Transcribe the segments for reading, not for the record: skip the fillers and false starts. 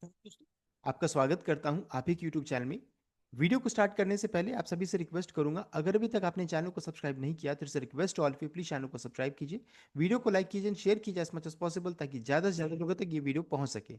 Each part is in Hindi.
दोस्तों, आपका स्वागत करता हूं आप ही के यूट्यूब चैनल में। वीडियो को स्टार्ट करने से पहले आप सभी से रिक्वेस्ट करूंगा, अगर अभी तक आपने चैनल को सब्सक्राइब नहीं किया तो इसे रिक्वेस्ट ऑल पे प्लीज चैनल को सब्सक्राइब कीजिए। वीडियो को लाइक कीजिए, शेयर कीजिए एज मच एज पॉसिबल, ताकि ज़्यादा से ज़्यादा लोगों तक ये वीडियो पहुंच सके।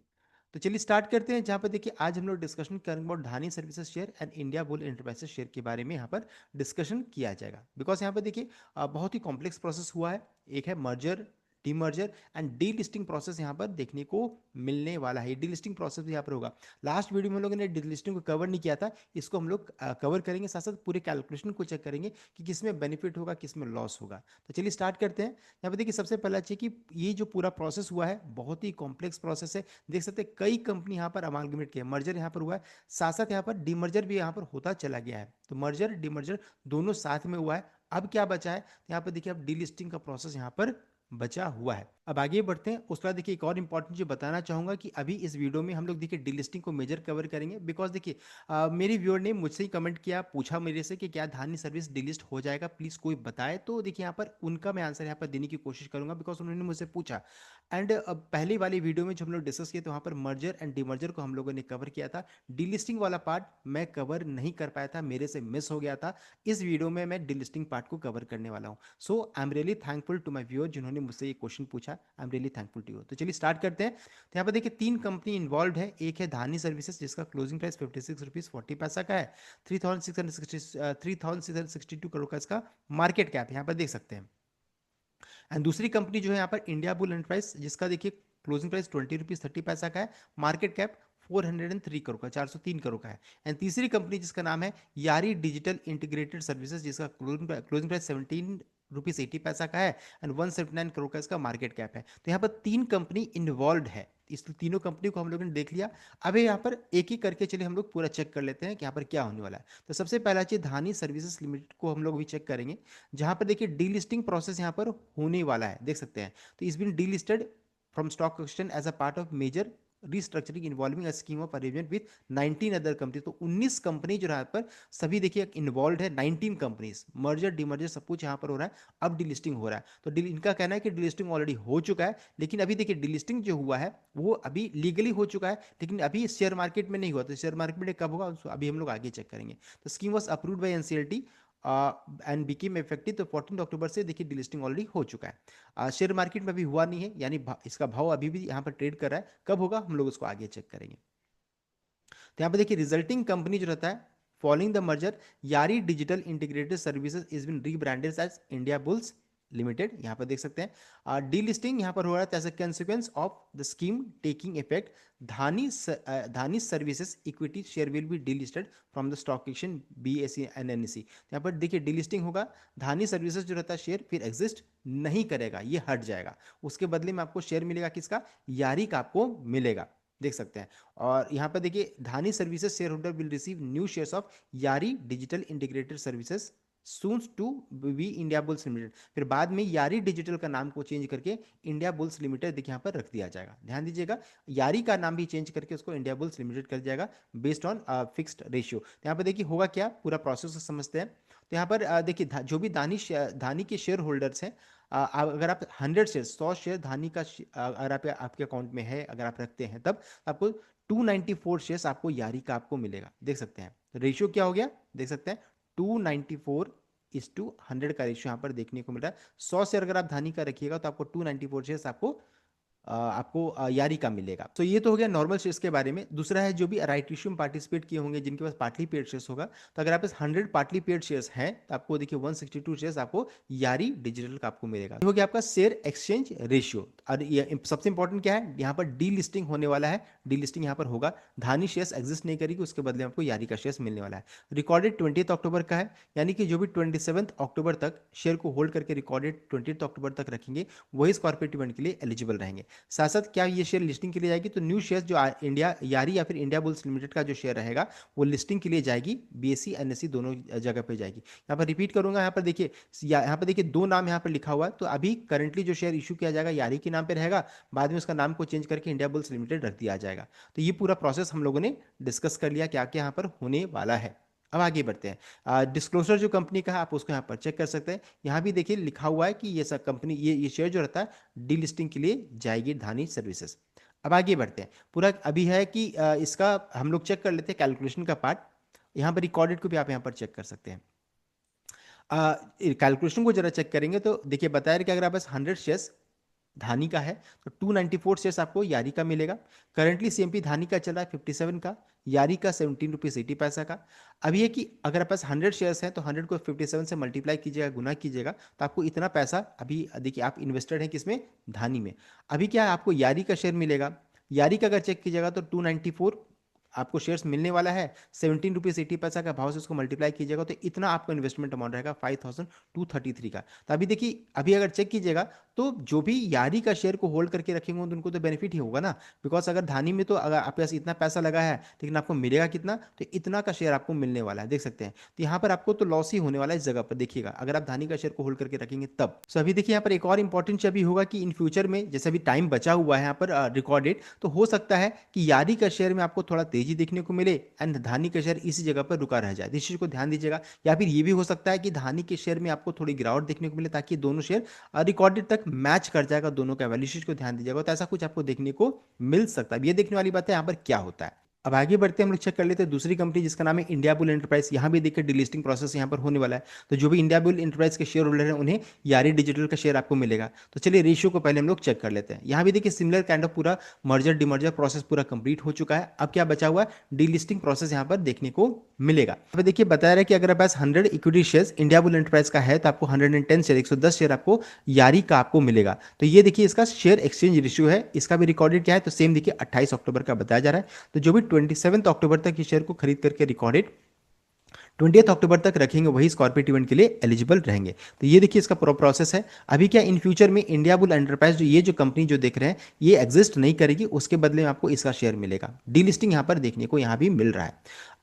तो चलिए स्टार्ट करते हैं। जहां पर देखिए आज हम लोग डिस्कशन करेंगे about Dhani services share and India bull enterprises share के बारे में यहाँ पर डिस्कशन किया जाएगा। बिकॉज यहाँ पर देखिए बहुत ही कॉम्प्लेक्स प्रोसेस हुआ है। एक है merger, demerger and D listing process यहाँ पर देखने को मिलने वाला है। डी लिस्टिंग प्रोसेस यहाँ पर होगा। लास्ट वीडियो में हम लोगों ने डी लिस्टिंग को कवर नहीं किया था, इसको हम लोग कवर करेंगे। साथ साथ पूरे कैलकुलेशन को चेक करेंगे कि किसमें बेनिफिट होगा, किसमें लॉस होगा। तो चलिए स्टार्ट करते हैं। यहाँ पर देखिए सबसे पहला चाहिए कि ये जो पूरा प्रोसेस हुआ है बहुत ही कॉम्प्लेक्स प्रोसेस है। देख सकते हैं कई कंपनी यहाँ पर अमालगमेट किया, मर्जर यहाँ पर हुआ है, साथ साथ यहाँ पर डीमर्जर भी यहाँ पर होता चला गया है। तो मर्जर डीमर्जर दोनों साथ में हुआ है। अब क्या बचा है, यहाँ पर देखिए अब डी लिस्टिंग का प्रोसेस यहाँ पर बचा हुआ है। अब आगे बढ़ते हैं। उसके बाद देखिए एक और इंपॉर्टेंट चीज बताना चाहूंगा कि अभी इस वीडियो में हम लोग देखिए डीलिस्टिंग को मेजर कवर करेंगे। बिकॉज देखिए मेरी व्यूअर ने मुझसे ही कमेंट किया, पूछा मेरे से कि क्या धानी सर्विस डिलिस्ट हो जाएगा, प्लीज कोई बताए। तो देखिए यहाँ पर उनका मैं आंसर यहाँ पर देने की कोशिश करूंगा, बिकॉज उन्होंने मुझसे पूछा। एंड पहले वाली वीडियो में जो हम लोग डिस्कस किए तो वहाँ पर मर्जर एंड डीमर्जर को हम लोगों ने कवर किया था। डीलिस्टिंग वाला पार्ट मैं कवर नहीं कर पाया था, मेरे से मिस हो गया था। इस वीडियो में मैं डीलिस्टिंग पार्ट को कवर करने वाला हूँ। So I am really thankful to my viewer जिन्होंने मुझसे ये क्वेश्चन पूछा। I am really thankful to you. तो चलिए स्टार्ट करते हैं। तो यहाँ पर देखिए तीन कंपनी इन्वॉल्व है। एक है धानी सर्विसेज जिसका क्लोजिंग प्राइस 56 रुपीज 40 पैसा का है। 3662 करोड़ का इसका मार्केट कैप यहाँ पर देख सकते हैं। एंड दूसरी कंपनी जो है यहाँ पर इंडिया बुल एंटरप्राइज, जिसका देखिए क्लोजिंग प्राइस 20 रुपीज 30 पैसा का है, मार्केट कैप 403 करोड़ का, 403 करोड़ का है। एंड तीसरी कंपनी जिसका नाम है यारी डिजिटल इंटीग्रेटेड सर्विसेज, जिसका क्लोजिंग प्राइस 17 रुपीज 80 पैसा का है एंड 179 करोड़ का इसका मार्केट कैप है। तो यहाँ पर तीन कंपनी इन्वॉल्व है। इस तीनों कंपनी को हम लोगों ने देख लिया। अब यहाँ पर एक ही करके चलिए हम लोग पूरा चेक कर लेते हैं कि यहाँ पर क्या होने वाला है। तो सबसे पहला चीज धानी सर्विसेज लिमिटेड को हम लोग भी चेक करेंगे, जहां पर देखिए डीलिस्टिंग प्रोसेस यहां पर होने वाला है, देख सकते हैं। तो is been delisted from stock exchange as a part of major restructuring involving a scheme of arrangement with 19 other company. तो 19 कंपनी जो यहाँ पर सभी देखिए इन्वॉल्व है। 19 कंपनीज, मर्जर डीमर्जर सब कुछ यहाँ पर हो रहा है। अब डीलिस्टिंग हो रहा है। तो इनका कहना है कि डीलिस्टिंग ऑलरेडी हो चुका है, लेकिन अभी देखिए डीलिस्टिंग जो हुआ है वो अभी लीगली हो चुका है, लेकिन अभी शेयर मार्केट में नहीं हुआ। तो शेयर मार्केट में कब होगा अभी हम लोग आगे चेक करेंगे। तो scheme was approved by NCLT and became effective. तो 14 अक्टूबर से देखिए डिलिस्टिंग ऑलरेडी हो चुका है। शेयर मार्केट में अभी हुआ नहीं है, यानी इसका भाव अभी भी यहाँ पर ट्रेड कर रहा है। कब होगा हम लोग उसको आगे चेक करेंगे। तो यहाँ पे देखिए रिजल्टिंग कंपनी जो रहता है following the merger Yaari digital integrated services is been rebranded as India bulls limited. यहाँ पर देख सकते हैं डी लिस्टिंग यहाँ पर हो रहा है as a consequence of the scheme taking effect. Dhani services equity share will be delisted from the stock exchange BSE and NSE. यहाँ पर देखिए डीलिस्टिंग होगा, धानी सर्विसेज जो रहता है शेयर फिर एग्जिस्ट नहीं करेगा, ये हट जाएगा। उसके बदले में आपको शेयर मिलेगा किसका, यारी का आपको मिलेगा, देख सकते हैं। और यहाँ पर देखिए Dhani services shareholder will receive new shares of Yaari digital integrated services soon to be India bulls limited. फिर बाद में यारी डिजिटल का नाम को चेंज करके इंडिया बुल्स लिमिटेड देखिए यहाँ पर रख दिया जाएगा। ध्यान दीजिएगा, यारी का नाम भी चेंज करके उसको इंडिया बुल्स लिमिटेड कर जाएगा बेस्ड ऑन फिक्स्ड रेशियो। तो यहाँ पर देखिए होगा क्या, पूरा प्रोसेस समझते हैं। तो यहाँ पर देखिए जो भी धानी के शेयर होल्डर्स हैं, अगर आप 100 शेयर 100 शेयर धानी का अगर आप आपके अकाउंट में है, अगर आप रखते हैं, तब आपको 294 शेयर्स आपको यारी का आपको मिलेगा, देख सकते हैं। रेशियो क्या हो गया, देख सकते हैं 294:100 का रेशियो यहाँ पर देखने को मिल रहा है। 100 शेयर अगर आप धानी का रखिएगा तो आपको 294 शेयर्स आपको यारी का मिलेगा। तो ये तो हो गया नॉर्मल शेयर्स के बारे में। दूसरा है जो भी राइट इश्यू में पार्टिसिपेट किए होंगे, जिनके पास पार्टली पेड शेयर्स होगा, तो अगर आप इस 100 पार्टली पेड शेयर्स हैं तो आपको देखिए 162 शेयर्स आपको यारी डिजिटल का आपको मिलेगा। ये हो गया आपका शेयर एक्सचेंज रेशियो। और ये सबसे इंपॉर्टेंट क्या है, यहाँ पर डी लिस्टिंग होने वाला है। डी लिस्टिंग यहाँ पर होगा, धानी शेयर्स एग्जिस्ट नहीं करेगी, उसके बदले आपको यारी का शेयर्स मिलने वाला है। रिकॉर्डेड 20 अक्टूबर का है, यानी कि जो भी 27 अक्टूबर तक शेयर को होल्ड करके रिकॉर्डेड 20 अक्टूबर तक रखेंगे वही इस कॉर्पोरेट इवेंट के लिए एलिजिबल रहेंगे। साथ साथ क्या ये शेयर लिस्टिंग के लिए जाएगी, तो न्यू शेयर जो इंडिया यारी या फिर इंडिया बुल्स लिमिटेड का जो शेयर रहेगा वो लिस्टिंग के लिए जाएगी, बीएसई एनएसई दोनों जगह पे जाएगी। यहाँ पर रिपीट करूंगा, यहाँ पर देखिए यहाँ पर देखिए दो नाम यहाँ पर लिखा हुआ है। तो अभी करंटली जो शेयर इशू किया जाएगा यारी के नाम पे रहेगा, बाद में उसका नाम को चेंज करके इंडिया बुल्स लिमिटेड रख दिया जाएगा। तो ये पूरा प्रोसेस हम लोगों ने डिस्कस कर लिया क्या क्या यहाँ पर होने वाला है। अब आगे बढ़ते हैं। डिस्क्लोजर जो कंपनी का है आप उसको यहाँ पर चेक कर सकते हैं। यहाँ भी देखिए लिखा हुआ है कि ये सब कंपनी ये शेयर जो रहता है डी लिस्टिंग के लिए जाएगी धानी सर्विसेज। अब आगे बढ़ते हैं। पूरा अभी है कि इसका हम लोग चेक कर लेते हैं कैलकुलेशन का पार्ट। यहाँ पर रिकॉर्डेड को भी आप यहाँ पर चेक कर सकते हैं। कैलकुलेशन को जरा चेक करेंगे तो देखिए बताया कि अगर आप बस 100 शेयर्स धानी का है तो 294 शेयर्स आपको यारी का मिलेगा। करंटली सीएमपी धानी का चल रहा है 57 का, यारी का 17 रुपीज़ 80 पैसा का। अब ये कि अगर आपके पास 100 शेयर्स हैं तो 100 को 57 से मल्टीप्लाई कीजिएगा, गुना कीजिएगा, तो आपको इतना पैसा अभी देखिए आप इन्वेस्टेड हैं किसमें, धानी में। अभी क्या है, आपको यारी का शेयर मिलेगा। यारी का अगर चेक कीजिएगा तो 294 आपको शेयर्स मिलने वाला है, 17 रुपीज़ 80 पैसा का भाव से उसको मल्टीप्लाई कीजिएगा तो इतना आपका इन्वेस्टमेंट अमाउंट रहेगा 5233 का। तो अभी देखिए अभी अगर चेक कीजिएगा तो जो भी यारी का शेयर को होल्ड करके रखेंगे तो उनको तो बेनिफिट ही होगा ना। बिकॉज अगर धानी में तो अगर आपके पास इतना पैसा लगा है लेकिन आपको मिलेगा कितना, तो इतना का शेयर आपको मिलने वाला है, देख सकते हैं। तो यहाँ पर आपको तो लॉस ही होने वाला है इस जगह पर, देखिएगा अगर आप धानी का शेयर को होल्ड करके रखेंगे तब। सो अभी देखिए यहाँ पर एक और इंपॉर्टेंट चीज अभी होगा कि इन फ्यूचर में जैसे अभी टाइम बचा हुआ है यहाँ पर रिकॉर्डेड, तो हो सकता है कि यारी का शेयर में आपको थोड़ा तेजी देखने को मिले एंड धानी का शेयर इसी जगह पर रुका रह जाए, इस चीज को ध्यान दीजिएगा। या फिर ये भी हो सकता है कि धानी के शेयर में आपको थोड़ी गिरावट देखने को मिले ताकि दोनों शेयर रिकॉर्डेड तक मैच कर जाएगा दोनों का वैल्यू, चीज को ध्यान दीजिएगा। तो ऐसा कुछ आपको देखने को मिल सकता है। अब ये देखने वाली बात है यहाँ पर क्या होता है। अब आगे बढ़ते हैं, हम लोग चेक कर लेते हैं दूसरी कंपनी जिसका नाम है इंडिया बुल एंटरप्राइज। यहाँ भी देखिए डिलिस्टिंग प्रोसेस यहाँ पर होने वाला है। तो जो भी इंडिया बुल एंटरप्राइज के शेयर होल्डर हैं उन्हें यारी डिजिटल का शेयर आपको मिलेगा। तो चलिए रेशियो को पहले हम लोग चेक कर लेते हैं। यहाँ भी देखिए सिमिलर काइंड ऑफ पूरा मर्जर डिमर्जर प्रोसेस पूरा कंप्लीट हो चुका है। अब क्या बचा हुआ है, डीलिस्टिंग प्रोसेस यहाँ पर देखने को मिलेगा। अब देखिए बताया रहा है कि अगर आपके पास 100 equity shares India bull enterprise का है तो आपको 110 शेयर 110 शेयर आपको यारी का आपको मिलेगा। तो ये देखिए इसका शेयर एक्सचेंज रेशियो है, इसका भी रिकॉर्डेड क्या है, तो सेम देखिए 28 अक्टूबर का बताया जा रहा है। तो जो भी 27 अक्टूबर तक ये शेयर को खरीद करके रिकॉर्डेड 20 अक्टूबर तक रखेंगे वही इस कॉर्पोरेट इवेंट के लिए एलिजिबल रहेंगे। तो ये देखिए इसका पूरा प्रोसेस है। अभी क्या इन फ्यूचर में इंडिया बुल एंटरप्राइज जो ये जो कंपनी जो देख रहे हैं ये एग्जिस्ट नहीं करेगी, उसके बदले में आपको इसका शेयर मिलेगा। डीलिस्टिंग यहाँ पर देखने को यहाँ भी मिल रहा है।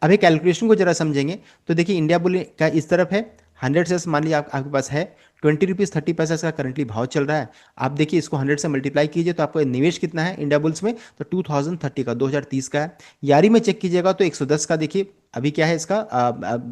अभी कैलकुलेशन को जरा समझेंगे तो देखिए इंडिया बुल का इस तरफ है 100 शेयर्स मान लीजिए आपके पास है, 20 रुपीज़ 30 पैसा इसका करंटली भाव चल रहा है। आप देखिए इसको 100 से मल्टीप्लाई कीजिए तो आपका निवेश कितना है इंडिया बुल्स में, तो 2030 का 2030 का है। यारी में चेक कीजिएगा तो 110 का देखिए अभी क्या है इसका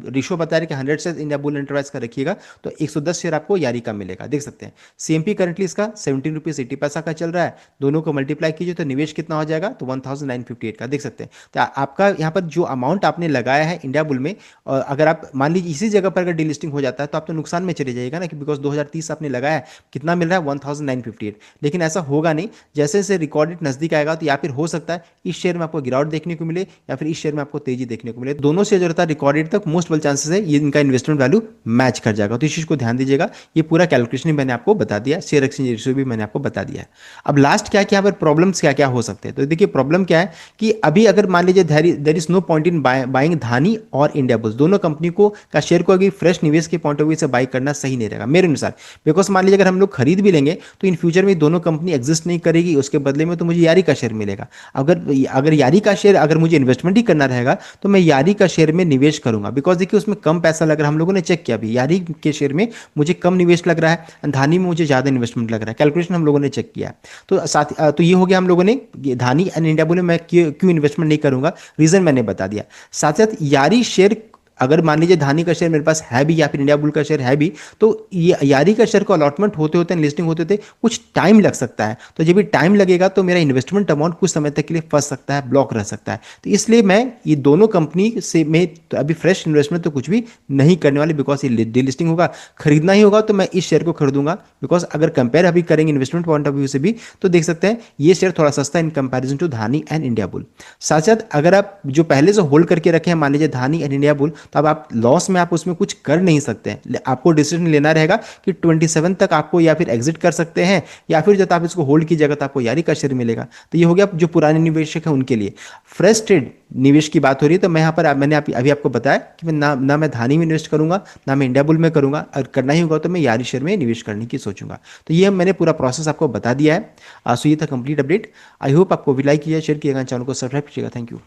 रेशो बता रहे कि 100 से इंडिया बुल एंटरप्राइज का रखिएगा तो 110 शेयर आपको यारी का मिलेगा, देख सकते हैं। सीएमपी करंटली इसका 17 रुपीज़ 80 पैसा का चल रहा है, दोनों को मल्टीप्लाई कीजिए तो निवेश कितना हो जाएगा, तो 1958 का, देख सकते हैं। तो आपका यहाँ पर जो अमाउंट आपने लगाया है इंडिया बुल में, अगर आप मान लीजिए इसी जगह पर अगर डीलिस्टिंग हो जाता है तो आप तो नुकसान में चले जाएगा ना, कि बिकॉज 2030 आपने लगाया है, कितना मिल रहा है 1958। लेकिन ऐसा होगा नहीं, जैसे जैसे रिकॉर्डेड नजदीक आएगा तो या फिर हो सकता है इस शेयर में आपको गिरावट देखने को मिले या फिर इस शेयर में आपको तेजी देखने को मिले। दोनों शेयर जो रहता है रिकॉर्डेड तक मोस्ट वेल चांसेस है ये इनका इन्वेस्टमेंट वैल्यू मैच कर जाएगा। तो इस चीज को ध्यान दीजिएगा। ये पूरा कैलकुलेशन मैंने आपको बता दिया, शेयर एक्सचेंज रेशियो भी मैंने आपको बता दिया है। अब लास्ट क्या क्या पर प्रॉब्लम्स क्या क्या हो सकते हैं, तो देखिए प्रॉब्लम क्या है कि अभी अगर मान लीजिए there is no point in buying Dhani और इंडिया बुल्स, दोनों कंपनी को का शेयर को अगर फ्रेश निवेश के पॉइंट ऑफ व्यू से बाई करना सही नहीं रहेगा मेरे अनुसार। बिकॉज मान लीजिए अगर हम लोग खरीद भी लेंगे तो इन फ्यूचर में दोनों कंपनी एग्जिस्ट नहीं करेगी, उसके बदले में तो मुझे यारी का शेयर मिलेगा। अगर अगर यारी का शेयर अगर मुझे इन्वेस्टमेंट ही करना रहेगा तो मैं यारी का शेयर में निवेश करूंगा। बिकॉज देखिए उसमें कम पैसा लग रहा है, हम लोगों ने चेक किया अभी यारी के शेयर में मुझे कम निवेश लग रहा है, धानी में मुझे ज्यादा इन्वेस्टमेंट लग रहा है। कैलकुलेशन हम लोगों ने चेक किया। तो साथ तो ये हो गया हम लोगों ने धानी एंड इंडिया बुल में मैं क्यों इन्वेस्टमेंट नहीं करूंगा, रीजन मैंने बता दिया। साथ साथ यारी शेयर अगर मान लीजिए धानी का शेयर मेरे पास है भी या फिर इंडिया बुल का शेयर है भी, तो ये यारी का शेयर को अलॉटमेंट होते होते लिस्टिंग होते होते कुछ टाइम लग सकता है। तो जब भी टाइम लगेगा तो मेरा इन्वेस्टमेंट अमाउंट कुछ समय तक के लिए फंस सकता है, ब्लॉक रह सकता है। तो इसलिए मैं ये दोनों कंपनी से मैं तो अभी फ्रेश इन्वेस्टमेंट तो कुछ भी नहीं करने वाली, बिकॉज ये डिलिस्टिंग होगा, खरीदना ही होगा तो मैं इस शेयर को खरीदूंगा। बिकॉज अगर कंपेयर अभी करेंगे इन्वेस्टमेंट पॉइंट ऑफ व्यू से भी तो देख सकते हैं ये शेयर थोड़ा सस्ता in comparison to Dhani and India bull. साथ साथ अगर आप जो पहले से होल्ड करके रखे हैं मान लीजिए धानी एंड इंडिया बुल, तो अब आप लॉस में आप उसमें कुछ कर नहीं सकते हैं। आपको डिसीजन लेना रहेगा कि 27 तक आपको या फिर एग्जिट कर सकते हैं या फिर जब आप इसको होल्ड कीजिएगा तो आपको यारी का शेयर मिलेगा। तो ये हो गया जो पुराने निवेशक हैं उनके लिए। फ्रेश ट्रेड निवेश की बात हो रही है तो मैं यहाँ पर मैंने अभी आपको बताया कि मैं ना मैं धानी में इन्वेस्ट करूंगा ना मैं इंडिया बुल में करूंगा, अगर करना ही होगा तो मैं यारी शेयर में निवेश करने की सोचूंगा। तो ये मैंने पूरा प्रोसेस आपको बता दिया है। सो ये था कंप्लीट अपडेट। आई होप आपको भी लाइक किया, शेयर किएगा, चैनल को सब्सक्राइब कीजिएगा। Thank you.